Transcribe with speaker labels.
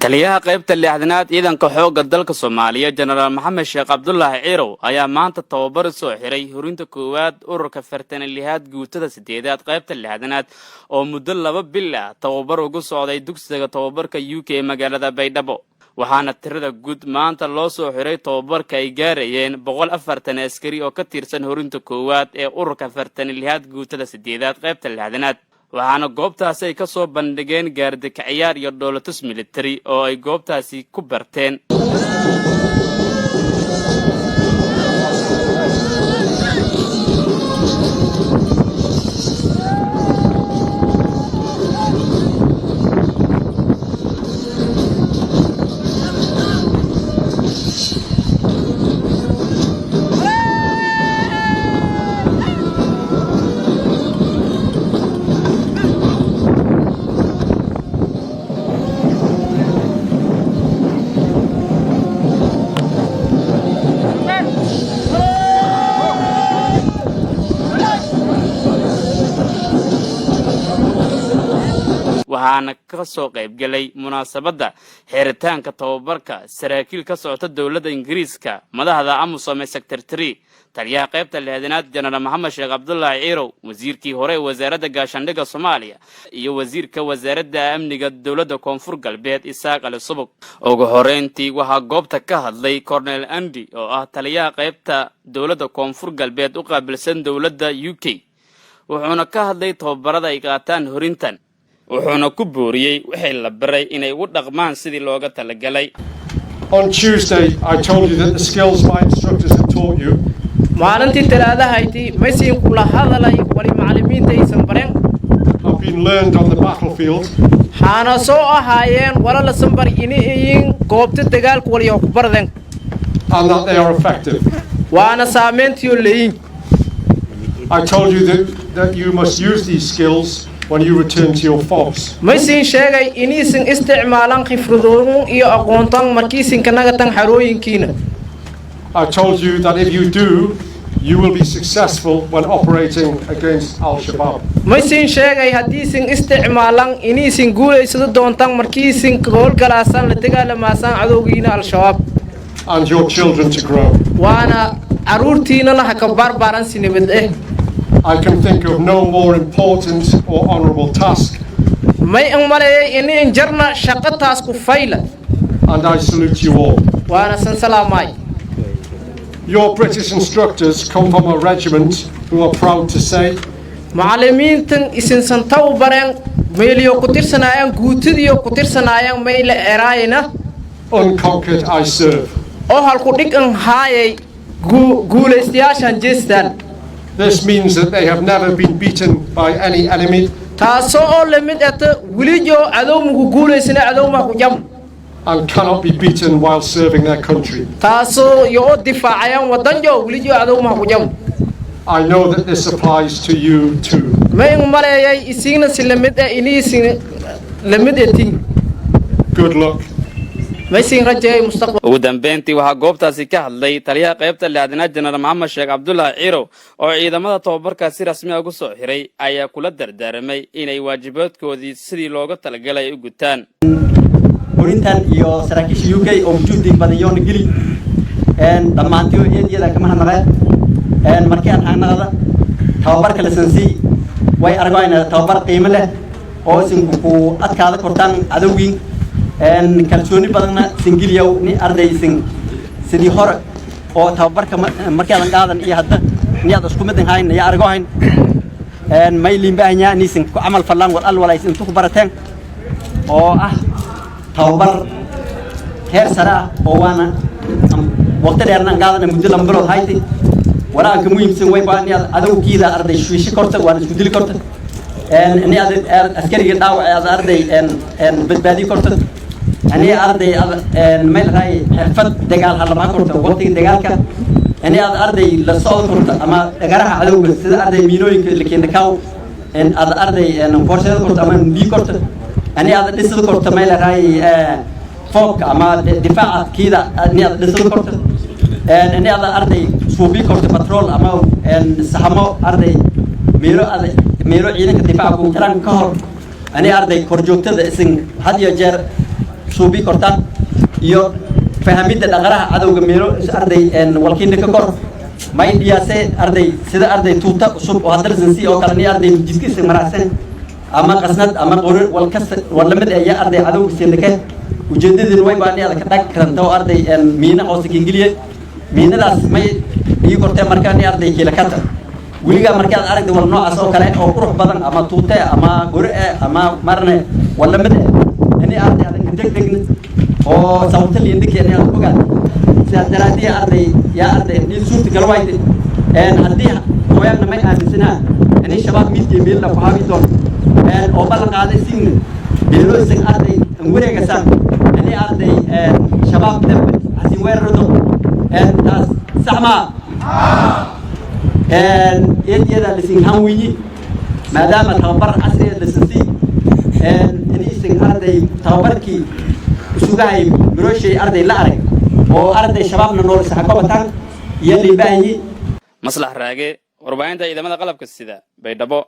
Speaker 1: taliyaha qaybta lixdanaad ciidanka xoogga dalka Soomaaliya General Maxamed Sheekh Cabdullaahi Ciirow ayaa maanta tababar soo xiray horinta koowaad ururka fartanlihaad guutada 8aad qaybta lixdanaad oo muddo 2 bil ah tababar ugu socday dugsiga tababarka UK magaalada Baydhabo waxaana tirada guud maanta loo soo xiray tababarka ay gaarayeen 140 askari oo ka tirsan horinta koowaad ee ururka fartanlihaad guutada 8aad qaybta lixdanaad waxaana goobtaasi ay ka soo bandhigeen gaardikaciyaar iyo dowlatus military oo ay goobtaasi ku barteen waxaana ka soo qayb galay munaasabada xiritaanka tababarka saraakiil ka socota dawladda Ingiriiska madaxda AMISOM Secretary taliyaha qaybta lixdanaad General Maxamed Sheekh Cabdullaahi Ciirow wasiirkii hore wasaaradda gaashaandhigga Soomaaliya iyo wasiirka wasaaradda amniga dawladda Koonfur Galbeed Isaaq Ali Subag ugu horeyntii waxa goobta ka hadlay Colonel Andy oo ah taliyaha qaybta dawladda Koonfur Galbeed u qaabilsan dawladda UK wuxuuna ka hadlay tababarada ay qaataan horintan wuxuuna ku booriyay wixii la baray inay u dhaqmaan sidii looga talagalay.
Speaker 2: On Tuesday I told you that the skills my instructors had taught you
Speaker 3: maalintii talaadaha ayti maysiin kula hadalay wali macallimiinta aysan bareen
Speaker 2: have been learned on the battlefield
Speaker 3: xaana soo ahaayeen wala la sanbar inay goobta dagaalka waliyo ku bardeen
Speaker 2: and that they are effective.
Speaker 3: waana saameyntiyo leeyin.
Speaker 2: I told you that you must use these skills when you return to your FOBs.
Speaker 3: maysiin sheegay inaysan isticmaalan khibradoodan iyo aqoontan markiisin kanaga tan xarooyinkiina.
Speaker 2: I told you that if you do, you will be successful when operating against Al-Shabaab.
Speaker 3: maysiin sheegay hadiisin isticmaalan inaysan guuleysado doontan markiisin howlgalaasan la dagaalamaasan cadowgiina Al-Shabaab.
Speaker 2: And your children to grow.
Speaker 3: waana aruurtiina la ka barbaaran sinimad
Speaker 2: I can think of no more important or honourable task.
Speaker 3: may aan maleeyay in jarna shaqataas ku fayla.
Speaker 2: And I salute you all.
Speaker 3: waana san salaamay.
Speaker 2: Your British instructors come from a regiment who are proud to say
Speaker 3: macallimiintan isin santaw bareen meeliyo ku tirsanayaan guutidiyo ku tirsanayaan meel eraayna
Speaker 2: unconquered I serve.
Speaker 3: oo halku dhigan haayay guuleystayaashan jeestan.
Speaker 2: This means that they have never been beaten by any enemy.
Speaker 3: taasoo la mid ah wiliyo cadowgu guuleysana cadowma ku jam
Speaker 2: and cannot be beaten while serving their country.
Speaker 3: taasoo iyo difaacayaan wadanjo wiliyo cadowma ku jam.
Speaker 2: I know that this applies to you too.
Speaker 3: may maleeyay isina silamid ah iniisin lamid etin.
Speaker 2: Good luck.
Speaker 3: maysiin rajay mustaqbal.
Speaker 1: ugu dambeyntii waxa goobtaasi ka hadlay taliyaha qaybta lixdanaad General Maxamed Sheekh Cabdullaahi Ciirow oo ciidamada tababarka si rasmi ah ugu soo xiray ayaa kula dardaaramay inay waajibaadkoodii sidii looga talagalay u gutaan.
Speaker 4: horintan iyo saraakiisha UK oo wujuudi badayoon geli dhamaantii iyada kama hadlaqeen markii aan aanada tababarka la sansi way aragayna tababar qiimo leh oo isinku ku adkaada kortaan cadowgiin kalsooni badanna singiliyow ni ardaysin sidii hore oo tababarka markii aan qaadan iyo hadda niyad isku mid ahayn ya aragayn may liimbahanya nisin ku amal falan wal alwalays intu ku barateen oo ah tababar heer sare oo waana waqti dheerna qaadan muddo 2 bilood hayti waraanka muhiimsan way baan niyad adawkiida arday shiishi korta waan isku dili korta niyad askariga dhaawac arday badbaadi korta أنا أرضي ميل هاي حرفت دجال هلا ما كنت وقت دجالك أنا أرضي للصوت كنت أما أجرها عدو بس أرضي مينوين اللي كنا كاو إن أرضي أنا فرصة كنت أما بي كنت أنا أرضي لسه كنت ميل هاي فوق أما دفاع كذا أنا لسه كنت أنا أرضي سوبي كنت بترول أما سحمو أرضي ميرو عينك دفاع كون كلام كهر أنا أرضي كرجوت ده إسن هذا يجر suubi kortaan iyo fahamidda dhaqaraha cadowga meelo arday walkiina ka kor may dhiyaasay arday sida arday tuuta cusub oo hadarsan si oo kale ni arday jidkiisa maraasan ama qasnad ama qorin wal kasta lamid ayaa arday cadowga siinka ujeedadii way baan ka dhag karanto arday miina qoos ingiliye miinadaas may ii kortay markaan arday kila kata wiliga markaan aragday wal noocaas oo kale oo qurux badan ama tuute ama qori ama marne wala mid ani arday adan degdeg oo sababta liindikii ani aan ogaan sidaa daraadii arday yaa arday ni suurta galwayde haddii hooyana may aaminsanaa ani shabaab midii meel la fahmi doon oo balan qaaday sin beeloosin arday wareegasan ani arday shabaab dambe asi weerardo taas saxma iyada lisin hanwiyi maadaama tababar casri ah lisinsi inisin arday tababarkii sugahay miroshay arday la arag oo arday shabaabna nool saxaabatan iyo liibaahi
Speaker 1: maslax raage warbaahinta ciidamada qalabka sida baydhabo